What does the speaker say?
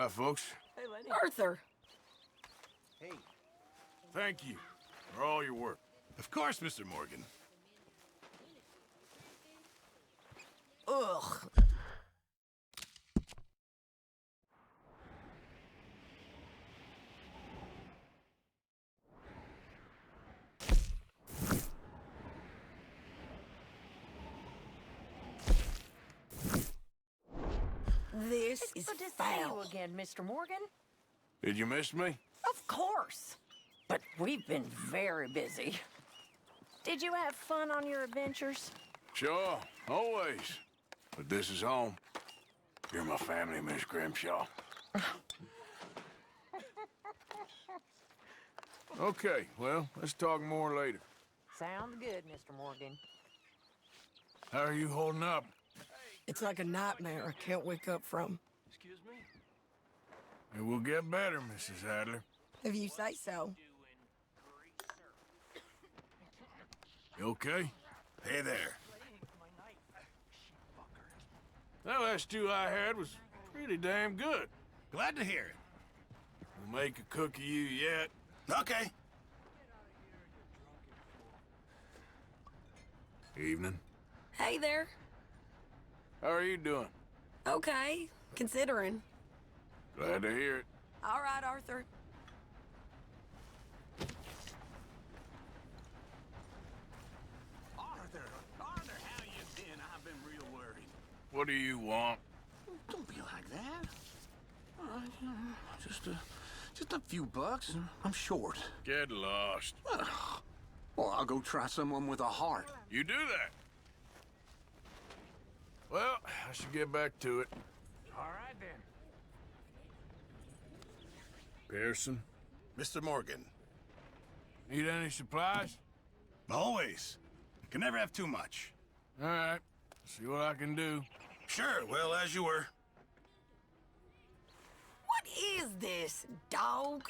Hi, folks. Hey, Lenny. Arthur. Hey. Thank you for all your work. Of course, Mr. Morgan. Ugh. This is Good to see foul. you again, Mr. Morgan. Did you miss me? Of course. But we've been very busy. Did you have fun on your adventures? Sure, always. But this is home. You're my family, Miss Grimshaw. Okay, well, let's talk more later. Sounds good, Mr. Morgan. How are you holding up? It's like a nightmare I can't wake up from. Excuse me? It will get better, Mrs. Adler. If you say so. You okay? Hey there. That last stew I had was pretty damn good. Glad to hear it. We'll make a cook of you yet. Okay. Evening. Hey there. How are you doing? Okay, considering. Glad to hear it. All right, Arthur. Arthur, how you been? I've been real worried. What do you want? Don't be like that. Just a few bucks. I'm short. Get lost. Well, I'll go try someone with a heart. You do that. Well, I should get back to it. All right, then. Pearson, Mr. Morgan. need any supplies? Always. Can never have too much. All right, see what I can do. Sure, well, as you were. What is this, dog?